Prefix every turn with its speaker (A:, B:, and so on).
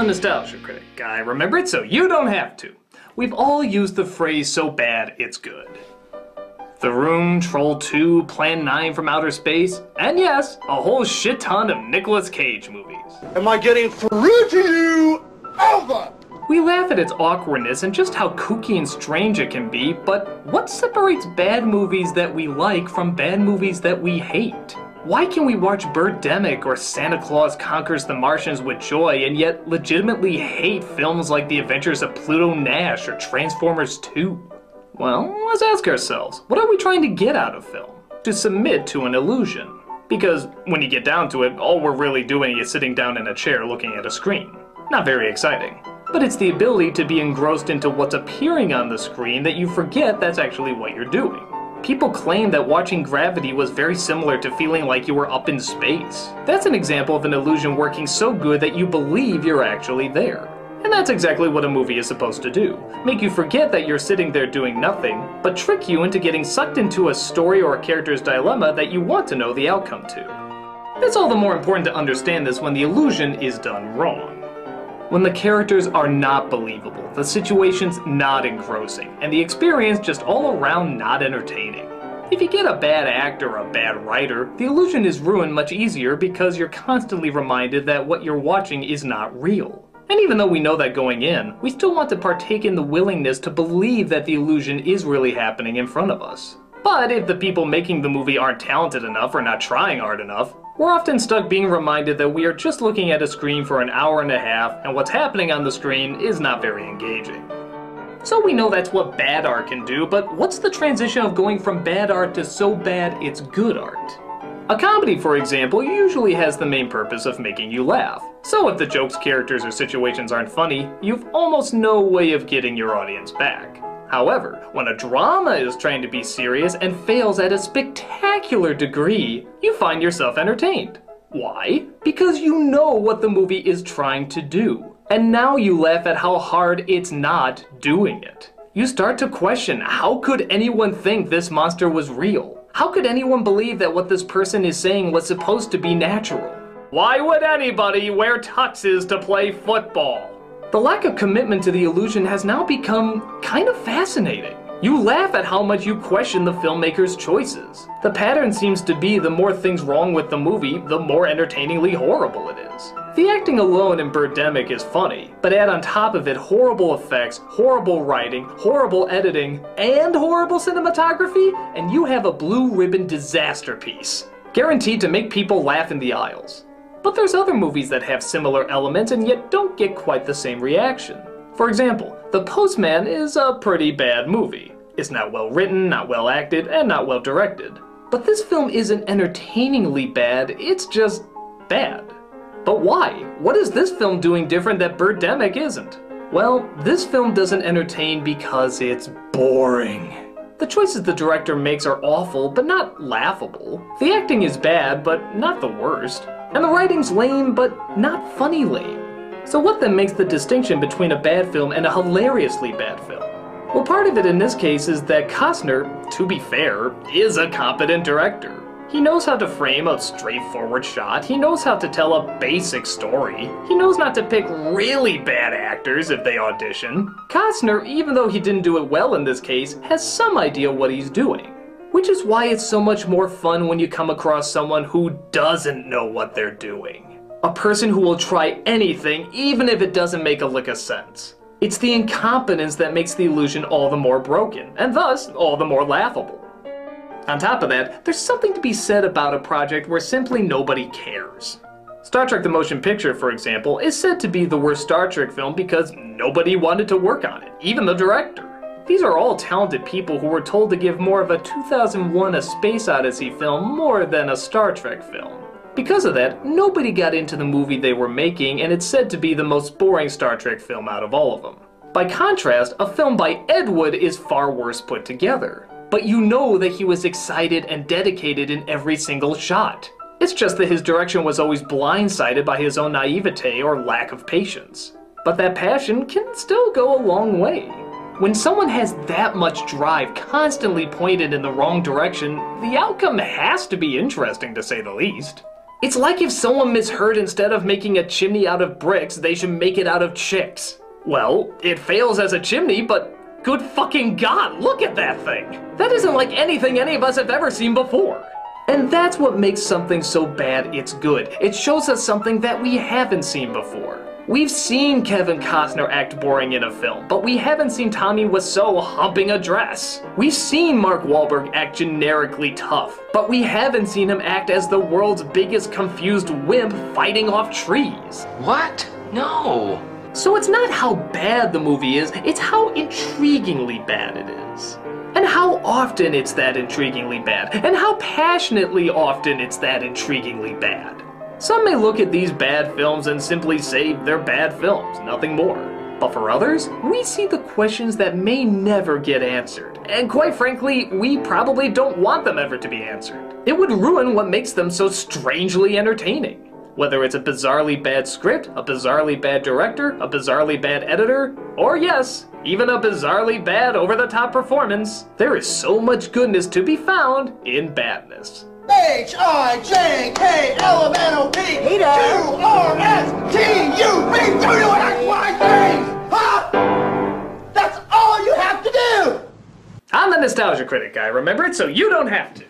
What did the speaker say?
A: a nostalgia critic. I remember it so you don't have to. We've all used the phrase "so bad it's good." The Room, Troll 2, Plan 9 from Outer Space, and yes, a whole shit ton of Nicolas Cage movies.
B: Am I getting through to you? Over!
A: We laugh at its awkwardness and just how kooky and strange it can be, but what separates bad movies that we like from bad movies that we hate? Why can we watch Birdemic or Santa Claus Conquers the Martians with joy and yet legitimately hate films like The Adventures of Pluto Nash or Transformers 2? Well, let's ask ourselves, what are we trying to get out of film? To submit to an illusion. Because when you get down to it, all we're really doing is sitting down in a chair looking at a screen. Not very exciting. But it's the ability to be engrossed into what's appearing on the screen that you forget that's actually what you're doing. People claim that watching Gravity was very similar to feeling like you were up in space. That's an example of an illusion working so good that you believe you're actually there. And that's exactly what a movie is supposed to do. Make you forget that you're sitting there doing nothing, but trick you into getting sucked into a story or a character's dilemma that you want to know the outcome to. It's all the more important to understand this when the illusion is done wrong. When the characters are not believable, the situation's not engrossing, and the experience just all around not entertaining. If you get a bad actor or a bad writer, the illusion is ruined much easier because you're constantly reminded that what you're watching is not real. And even though we know that going in, we still want to partake in the willingness to believe that the illusion is really happening in front of us. But if the people making the movie aren't talented enough or not trying hard enough, we're often stuck being reminded that we are just looking at a screen for an hour and a half, and what's happening on the screen is not very engaging. So we know that's what bad art can do, but what's the transition of going from bad art to so bad it's good art? A comedy, for example, usually has the main purpose of making you laugh. So if the jokes, characters, or situations aren't funny, you've almost no way of getting your audience back. However, when a drama is trying to be serious and fails at a spectacular degree, you find yourself entertained. Why? Because you know what the movie is trying to do. And now you laugh at how hard it's not doing it. You start to question, how could anyone think this monster was real? How could anyone believe that what this person is saying was supposed to be natural? Why would anybody wear tuxes to play football? The lack of commitment to the illusion has now become kind of fascinating. You laugh at how much you question the filmmaker's choices. The pattern seems to be the more things wrong with the movie, the more entertainingly horrible it is. The acting alone in Birdemic is funny, but add on top of it horrible effects, horrible writing, horrible editing, and horrible cinematography, and you have a blue ribbon disaster piece, guaranteed to make people laugh in the aisles. But there's other movies that have similar elements and yet don't get quite the same reaction. For example, The Postman is a pretty bad movie. It's not well written, not well acted, and not well directed. But this film isn't entertainingly bad, it's just bad. But why? What is this film doing different that Birdemic isn't? Well, this film doesn't entertain because it's boring. The choices the director makes are awful, but not laughable. The acting is bad, but not the worst. And the writing's lame, but not funny lame. So what then makes the distinction between a bad film and a hilariously bad film? Well, part of it in this case is that Costner, to be fair, is a competent director. He knows how to frame a straightforward shot, he knows how to tell a basic story, he knows not to pick really bad actors if they audition. Costner, even though he didn't do it well in this case, has some idea what he's doing. Which is why it's so much more fun when you come across someone who doesn't know what they're doing. A person who will try anything, even if it doesn't make a lick of sense. It's the incompetence that makes the illusion all the more broken, and thus all the more laughable. On top of that, there's something to be said about a project where simply nobody cares. Star Trek the Motion Picture, for example, is said to be the worst Star Trek film because nobody wanted to work on it, even the director. These are all talented people who were told to give more of a 2001 A Space Odyssey film more than a Star Trek film. Because of that, nobody got into the movie they were making, and it's said to be the most boring Star Trek film out of all of them. By contrast, a film by Ed Wood is far worse put together. But you know that he was excited and dedicated in every single shot. It's just that his direction was always blindsided by his own naivete or lack of patience. But that passion can still go a long way. When someone has that much drive constantly pointed in the wrong direction, the outcome has to be interesting to say the least. It's like if someone misheard instead of making a chimney out of bricks, they should make it out of chicks. Well, it fails as a chimney, but good fucking God, look at that thing! That isn't like anything any of us have ever seen before. And that's what makes something so bad it's good. It shows us something that we haven't seen before. We've seen Kevin Costner act boring in a film, but we haven't seen Tommy Wiseau humping a dress. We've seen Mark Wahlberg act generically tough, but we haven't seen him act as the world's biggest confused wimp fighting off trees.
C: What? No.
A: So it's not how bad the movie is, it's how intriguingly bad it is. And how often it's that intriguingly bad, and how passionately often it's that intriguingly bad. Some may look at these bad films and simply say they're bad films, nothing more. But for others, we see the questions that may never get answered. And quite frankly, we probably don't want them ever to be answered. It would ruin what makes them so strangely entertaining. Whether it's a bizarrely bad script, a bizarrely bad director, a bizarrely bad editor, or yes, even a bizarrely bad over-the-top performance, there is so much goodness to be found in badness.
B: H-I-J-K-L-M-N-O-P Q-R-S-T-U-V W-X-Y-Z! Huh? That's all you have to do!
A: I'm the Nostalgia Critic guy, remember it, so you don't have to.